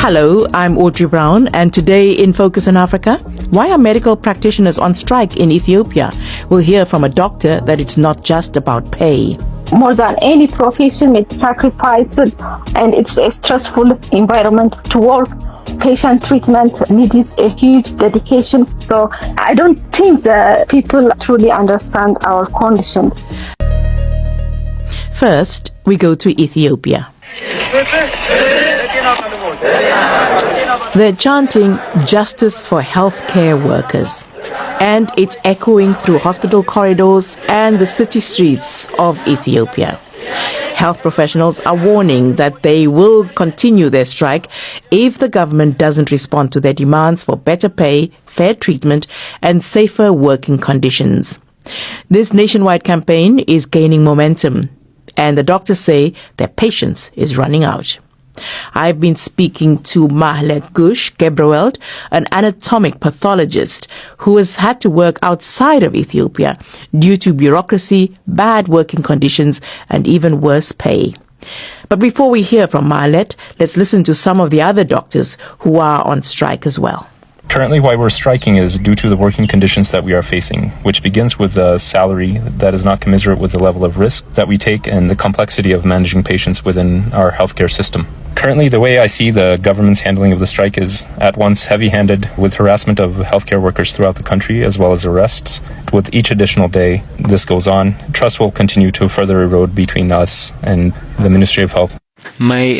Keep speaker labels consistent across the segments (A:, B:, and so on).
A: Hello, I'm Audrey Brown, and today in Focus on Africa, why are medical practitioners on strike in Ethiopia? We'll hear from a doctor that it's not just about pay.
B: More than any profession, it sacrifices and it's a stressful environment to work. Patient treatment needs a huge dedication. So I don't think that people truly understand our condition.
A: First, we go to Ethiopia. They're chanting justice for healthcare workers, and it's echoing through hospital corridors and the city streets of Ethiopia. Health professionals are warning that they will continue their strike if the government doesn't respond to their demands for better pay, fair treatment, and safer working conditions. This nationwide campaign is gaining momentum, and the doctors say their patience is running out. I've been speaking to Mahlet Gush Gebreweld, an anatomic pathologist who has had to work outside of Ethiopia due to bureaucracy, bad working conditions, and even worse pay. But before we hear from Mahlet, let's listen to some of the other doctors who are on strike as well.
C: Currently, why we're striking is due to the working conditions that we are facing, which begins with a salary that is not commensurate with the level of risk that we take and the complexity of managing patients within our healthcare system. Currently, the way I see the government's handling of the strike is at once heavy-handed with harassment of healthcare workers throughout the country, as well as arrests. With each additional day this goes on, trust will continue to further erode between us and the Ministry of Health.
D: My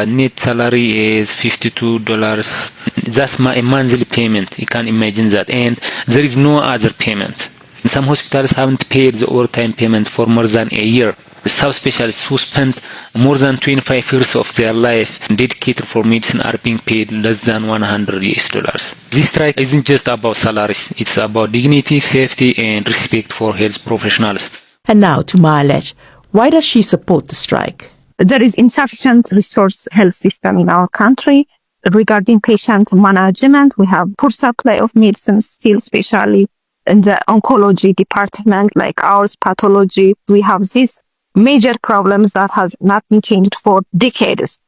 D: net salary is $52. That's my monthly payment. You can imagine that. And there is no other payment. Some hospitals haven't paid the overtime payment for more than a year. Subspecialists who spent more than 25 years of their life dedicated for medicine are being paid less than $100. This strike isn't just about salaries. It's about dignity, safety, and respect for health professionals.
A: And now to Mahlet. Why does she support the strike?
B: There is insufficient resource health system in our country. Regarding patient management, we have poor supply of medicine still, especially in the oncology department, like ours, pathology. We have these major problems that has not been changed for decades.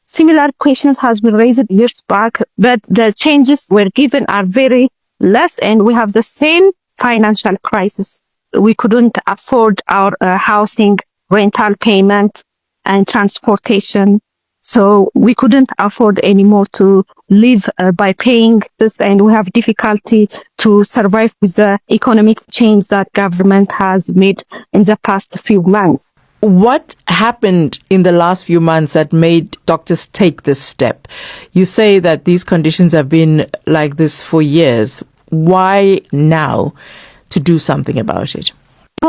B: Similar questions has been raised years back, but the changes were given are very less, and we have the same financial crisis. We couldn't afford our housing, rental payment, and transportation. So we couldn't afford anymore to live by paying this, and we have difficulty to survive with the economic change that government has made in the past few months.
A: What happened in the last few months that made doctors take this step? You say that these conditions have been like this for years. Why now to do something about it?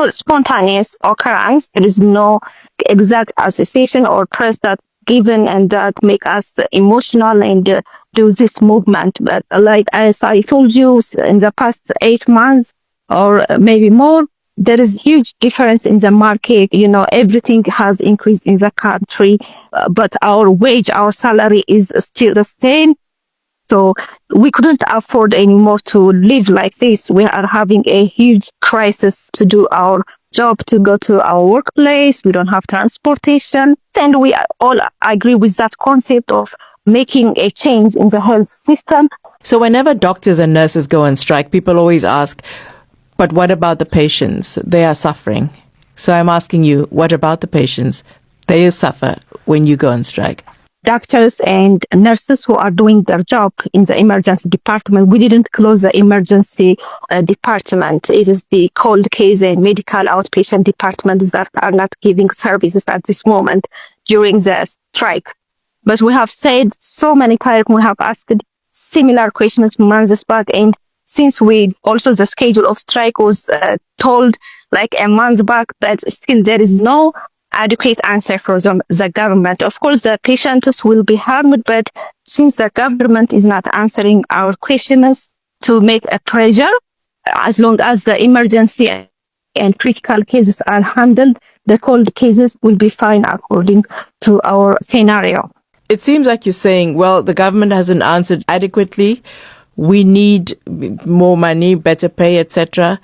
B: Spontaneous occurrence. There is no exact association or press that's given and that make us emotional and do this movement. But like as I told you, in the past 8 months or maybe more, there is huge difference in the market. You know, everything has increased in the country, but our wage, our salary is still the same. So we couldn't afford anymore to live like this. We are having a huge crisis to do our job, to go to our workplace. We don't have transportation. And we all agree with that concept of making a change in the health system.
A: So whenever doctors and nurses go on strike, people always ask, but what about the patients? They are suffering. So I'm asking you, what about the patients? They suffer when you go on strike.
B: Doctors and nurses who are doing their job in the emergency department, we didn't close the emergency department. It is the cold case and medical outpatient departments that are not giving services at this moment during the strike. But we have said so many times, we have asked similar questions months back, and since also the schedule of strike was told like a month back, but still there is no adequate answer from the government. Of course, the patients will be harmed, but since the government is not answering our questions to make a pressure, as long as the emergency and critical cases are handled, the cold cases will be fine according to our scenario.
A: It seems like you're saying, well, the government hasn't answered adequately. We need more money, better pay, etc.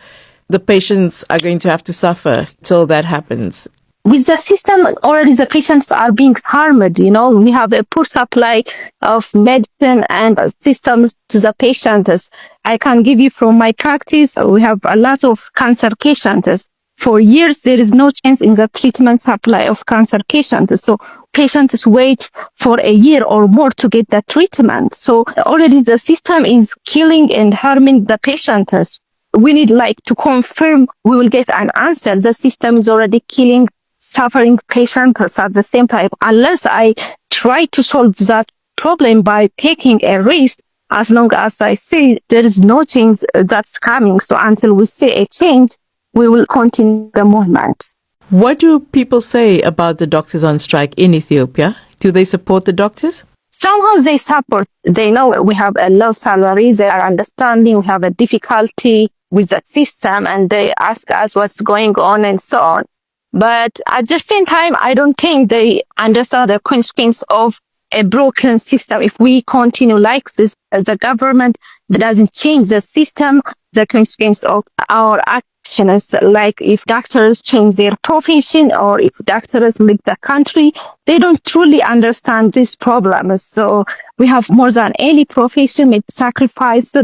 A: The patients are going to have to suffer till that happens.
B: with the system, already the patients are being harmed. We have a poor supply of medicine and systems to the patients. I can give you from my practice, we have a lot of cancer patients. For years, there is no change in the treatment supply of cancer patients. So patients wait for a year or more to get the treatment. So already the system is killing and harming the patients. We need to confirm we will get an answer. The system is already killing suffering patients at the same time. Unless I try to solve that problem by taking a risk, as long as I see there is no change that's coming. So until we see a change, we will continue the movement.
A: What do people say about the doctors on strike in Ethiopia? Do they support the doctors?
B: Somehow they support. They know we have a low salary. They are understanding we have a difficulty with that system, and they ask us what's going on and so on. But at the same time, I don't think they understand the consequence of a broken system. If we continue like this, the government doesn't change the system, the consequence of our actions, like if doctors change their profession or if doctors leave the country, they don't truly understand this problem. So we have more than any profession made sacrifice,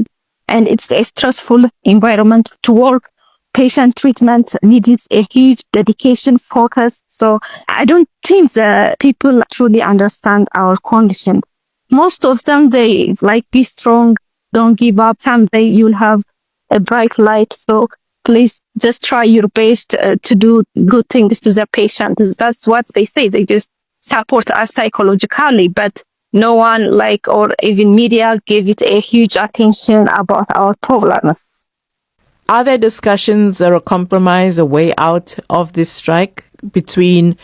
B: and it's a stressful environment to work. Patient treatment needs a huge dedication, focus. So I don't think the people truly understand our condition. Most of them, they be strong, don't give up. Someday you'll have a bright light. So please just try your best to do good things to the patient. That's what they say. They just support us psychologically, but no one or even media give it a huge attention about our problems.
A: Are there discussions or a compromise, a way out of this strike between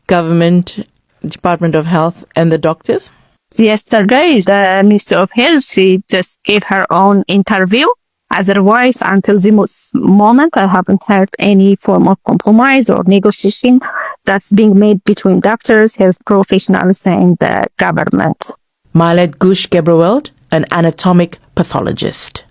A: government, Department of Health, and the doctors?
B: Yesterday, the Minister of Health, she just gave her own interview. Otherwise, until this moment, I haven't heard any form of compromise or negotiation that's being made between doctors, health professionals, and the government.
A: Malet Gush Gebreweld, an anatomic pathologist.